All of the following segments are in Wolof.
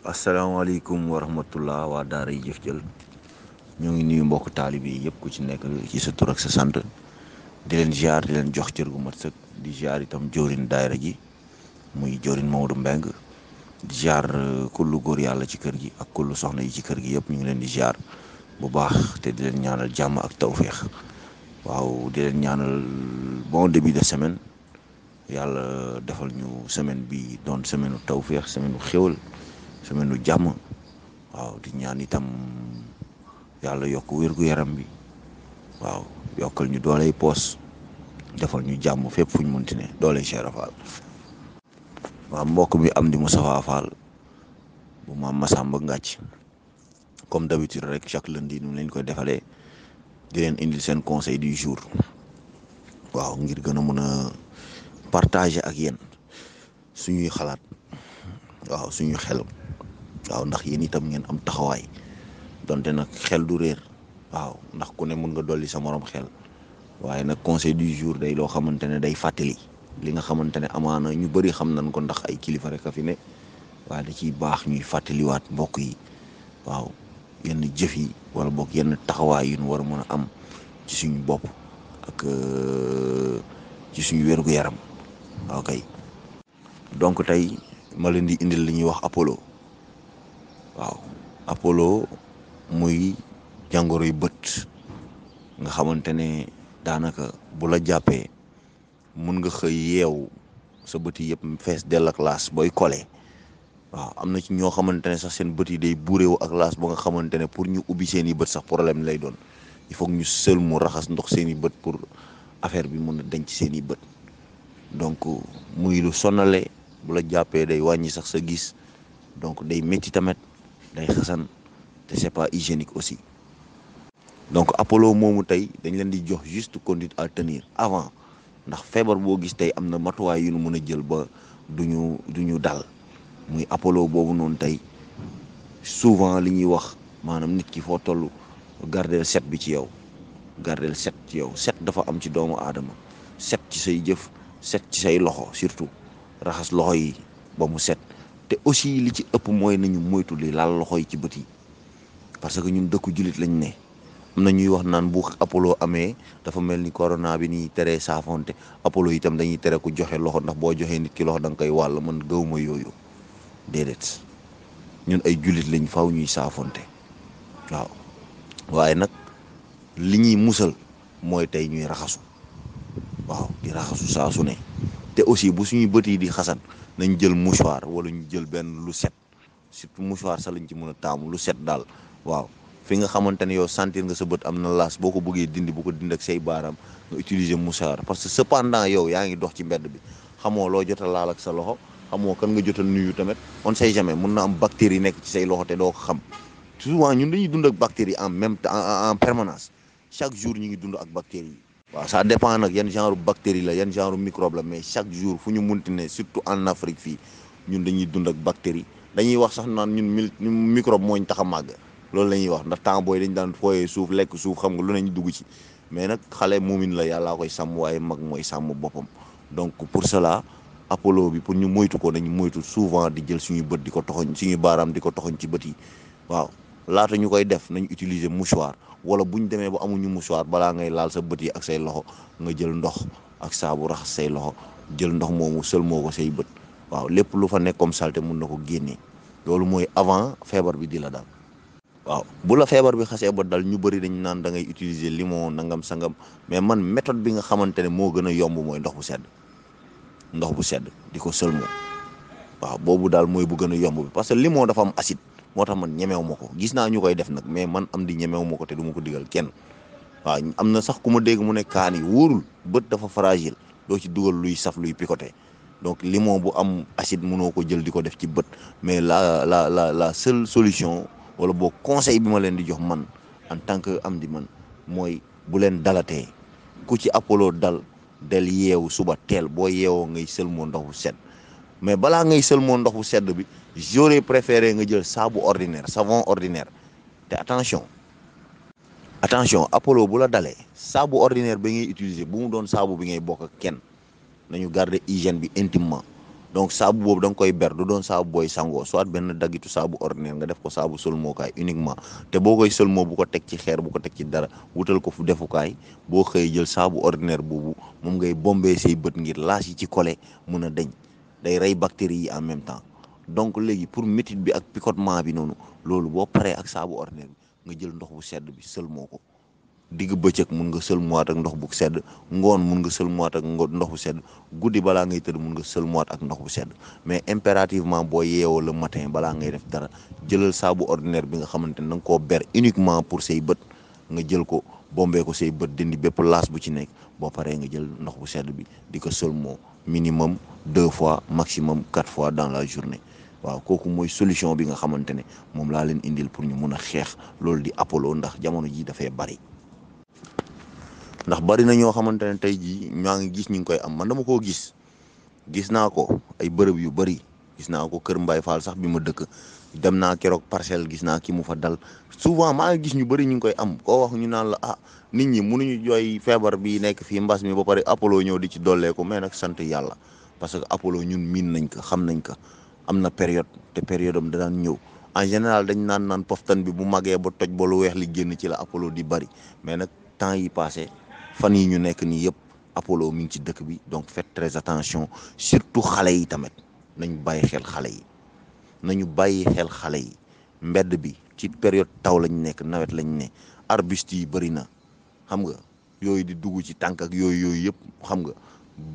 asalaamaaleykum wa rahmatullah waa daara yi jëf jël ñu ngi nuyu mbokk taalibe yi yëpp ku ci nekk ci sa tur ak sa sant di leen ziar di leen jox cër gu mat sëkk di ziar itam jëwrin daayira ji muy jëwrin Maodo Mbeng di ziar kullu góor yàlla ci kër gi ak kullu soxna yi ci kër gi yëpp ñu ngi leen di ziar bu baax te di leen ñaanal jàmm ak tawféex waaw di leen ñaanal bon début de semaine yàlla defal ñu semaine bi doon semaine u tawféex semaine u xéwal semaine u jàmm waaw di ñaan itam yàlla yokk wér-gu-yaram bi waaw yokkal ñu dooley poos defal ñu jàmm fépp fu ñu munti ne dooley Cheikh Fall waaw mbokk mi am di Moustapha Fall bu maam Massamba Ngàcc comme d'habitude rek chaque lundi nu lañ koy defalee di leen indil seen conseil du jour waaw ngir gën a mën a partager ak yéen suñuy xalaat waaw suñuy xel waaw ndax yéen itam ngeen am taxawaay donte nag xel du réer waaw ndax ku ne mun nga dolli sa morom xel waaye nag conseil du jour day loo xamante ne day fàttali li nga xamante ne amaana ñu bëri xam nañ ko ndax ay kilifa rek a fi ne waaye da ciy baax ñuy fàttaliwaat mbokk yi waaw yenn jëf yi wala boog yenn taxawaay yu ñu war a mën a am ci suñu bopp ak ci suñu wér-gu-yaram waaw kay donc tey ma leen di indil li ñuy wax Apollo waaw Apollo muy jàngoro yu bët nga xamante ne daanaka bu la jàppee mun nga xëy yeewu sa bët yi yëpp fees dell ak laas booy kole waaw am na ci ñoo xamante ne sax seen bët yi day buureewu ak laas ba nga xamante ne pour ñu ubbi seen i bët sax problème lay doon il faut que ñu sël mu raxas ndox seen i bët pour affaire bi mun a denc seen i bët donc muy lu sonale bu la jàppee day wàññi sax sa gis donc day métti tamit day xasan te c'est pas hygiénique aussi donc Apollo moomu tey dañ leen di jox juste conduite à tenir avant ndax feebar boo gis tey am na matuwaay yu nu mën a jël ba du ñu dal muy Apollo boobu noonu tey souvent li ñuy wax maanaam nit ki foo toll gardeel set bi ci yow gardeel set ci yow set dafa am ci doomu aadama set ci say jëf set ci say loxo surtout raxas loxo yi ba mu set te aussi li ci ëpp mooy nañu moytu li laal loxo yi ci bët yi parce que ñun dëkku jullit lañ ne am na ñuy wax naan bu Apollo amee dafa mel ni corona bi ni teree saafonte Apollo itam dañuy tere ku joxe loxo ndax boo joxee nit ki loxo da nga koy wàll man gëwuma yooyu déedéet ñun ay jullit lañ faw ñuy saafonte waaw waaye nag li ñuy musal mooy tey ñuy raxasu waaw di raxasu saa su ne te aussi bu suñuy bët yi di xasan nañ jël mouchoir wala ñu jël benn lu set surtout mouchoir sax lañ ci mën a taamu lu set daal waaw fi nga xamante ne yow sentir nga sa bët am na laas boo ko bëggee dindi bu ko dindi ak say baaraam nga utiliser mouchoir parce que cependant yow yaa ngi dox ci mbedd bi xamoo loo jot a laal ak sa loxo xamoo kan nga jot a nuyu tamit on sait jamais mun na am bactérie nekk ci say loxo te doo ko xam souvent ñun dañuy dund ak bactérie en même temps en permanence chaque jour ñu ngi dund ak bactéries yi. waaw ça dépend nag yan genre bactérie la yan genre microbe la mais chaque jour fu ñu munti ne surtout en Afrique fii ñun dañuy dund ak bactérie dañuy wax sax naan ñun microbe moo ñu tax a màgg loolu la ñuy wax ndax temps booy dañ daan fooyee suuf lekk suuf xam nga lu nañ dugg ci mais nag xale muumin la yàllaa koy sàmm waaye mag mooy sàmm boppam donc pour cela Apollo bi pour ñu moytu ko dañu moytu souvent di jël suñu bët di ko toxoñ suñu baaraam di ko toxoñ ci bët yi waaw laata ñu koy def nañ utiliser mouchoir wala bu ñu demee ba amuñu mouchoir balaa ngay laal sa bët yi ak say loxo nga jël ndox ak saabu raxas say loxo jël ndox moomu sël moo ko say bët waaw lépp lu fa nekk comme saleté mun na ko génnee loolu mooy avant feebar bi di la daal. waaw bu la feebar bi xasee ba dal ñu bëri dañ naan da ngay utiliser limon nangam sangam mais man méthode bi nga xamante ne moo gën a yomb mooy ndox bu sedd di ko sëlmoo waaw boobu daal mooy bu gën a yomb bi parce que limon dafa am acide moo tax man ñemew ma ko gis naa ñu koy def nag mais man am di ñemew ma ko te du ma ko digal kenn waaw am na sax ku ma dégg mu ne kaan yi wóorul bët dafa fragile doo ci dugal luy saf luy picoté donc limon bu am acide mënoo ko jël di ko def ci bët mais la seule solution wala boo conseil bi ma leen di jox man en tant que am di man mooy bu leen dalatee ku ci Apollo dal del yeewu suba teel boo yeewoo ngay sëlmoo ndox bu sedd mais balaa ngay sëlmoo ndox bu sedd bi j'aurais préféré nga jël saabu ordinaire savon ordinaire te attention Apollo bu la dalee saabu ordinaire bi ngay utiliser bu mu doon saabu bi ngay bokk ak kenn nañu garder hygiène bi intimement donc saabu boobu da nga koy ber du doon saabu booy sangoo soit benn daggitu saabu ordinaire nga def ko saabu sëlmookaay uniquement te boo koy sëlmoo bu ko teg ci xeer bu ko teg ci dara wutal ko fu defukaay boo xëyee jël saabu ordinaire boobu moom ngay bombee say bët ngir laas yi ci collé mun a deñ day rey bactéries yi en même temps donc léegi pour métit bi ak picotement bi noonu loolu boo paree ak saabu ordinaire bi nga jël ndox bu sedd bi sëlmoo ko digg bëccëg mun nga sëlmuwaat ak ndox bu sedd ngoon mun nga sëlmuwaat ak ndox bu sedd guddi balaa ngay tëdd mun nga sëlmuwaat ak ndox bu sedd mais impérativement boo yeewoo le matin balaa ngay def dara jëlal saabu ordinaire bi nga xamante ne da nga koo ber uniquement pour say bët nga jël ko bombee ko say bët dindi bépp laas bu ci nekk boo paree nga jël ndox bu sedd bi di ko sëlmoo minimum 2 fois maximum 4 fois dans la journée waaw kooku mooy solution bi nga xamante ne moom laa leen indil pour ñu mun a xeex loolu di Apollo ndax jamono ji dafay bari. ndax bari na ñoo xamante ne tey jii ñaa ngi gis ñu ngi koy am man dama koo gis naa ko ay bërëb yu bari gis naa ko Kër Mbaye Fall sax bi ma dëkk dem naa keroog Parcelles gis naa ki mu fa dal souvent maa ngi gis ñu bari ñu ngi koy am koo wax ñu naan la nit ñi mënuñu jooy feebar bi nekk fii mbas mi ba pare Apollo ñëw di ci dolleeku mais nag sant yàlla parce que Apollo ñun miin nañ ko xam nañ ko am na période te période am da daan ñëw en général dañ naan poftan bi bu màggee ba toj ba lu weex li génn ci la Apollo di bari mais nag temps yi passé fan yi ñu nekk nii yëpp Apollo mi ngi ci dëkk bi donc faites très attention surtout xale yi tamit nañu bàyyi xel xale yi mbedd bi ci période taw lañ nekk nawet lañ ne arbuste yi bëri na xam nga yooyu di dugg ci tànk ak yooyu yëpp xam nga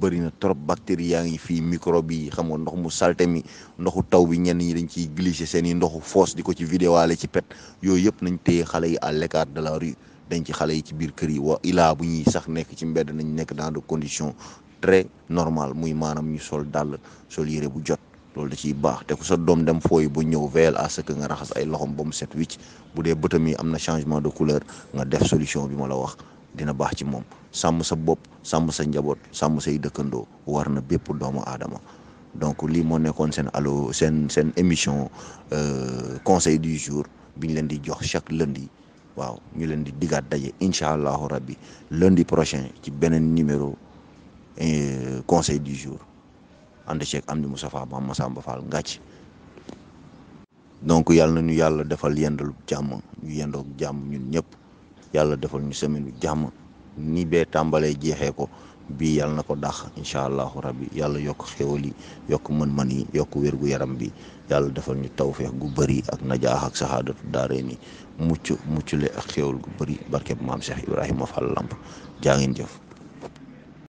bëri na trop bactéries yaa ngi fii microbe yi xam nga ndox mu salte mi ndoxu taw bi ñenn ñi dañ ciy glisser seen i ndoxu foos di ko ci vidéoale ci pet yooyu yëpp nañ téye xale yi à l'écart de la rue dañ ci xale yi ci biir kër yi ilaa bu ñuy sax nekk ci mbedd nañ nekk dans de conditions très normales muy maanaam ñu sol dàll sol yére bu jot loolu da ciy baax te ku sa doom dem fooyi bu ñëw veille à ce que nga raxas ay loxom ba mu set wicc bu dee bëtam yi am na changement de couleur nga def solution bi ma la wax dina baax ci moom sàmm sa bopp sàmm sa njaboot sàmm say dëkkandoo war na bépp doomu aadama donc lii moo nekkoon seen émission conseil du jour bi ñu leen di jox chaque lundi waaw ñu leen di digaat daje incha allahu rabbi lundi prochain ci beneen numéro conseil du jour ànd ceeg am ni Moustapha Mame Massamba Fall Ngathie donc yàlla na ñu yàlla defal yendalu jàmm ñu yendoog jàmm ñun ñëpp yàlla defal ñu semaine bi jàmm ni bee tàmbalee jeexee ko bii yàlla na ko dàq incha allahu rabbi yàlla yokk xéwal yi yokk mën-mën yi yokk wér gu yaram bi yàlla defal ñu tawfeex gu bëri ak najaax ak saxaadatu daaree ni muccule ak xéwal gu bëri barkeb maam Cheikh Ibrahima Fall Lamp jaa ngeen jëf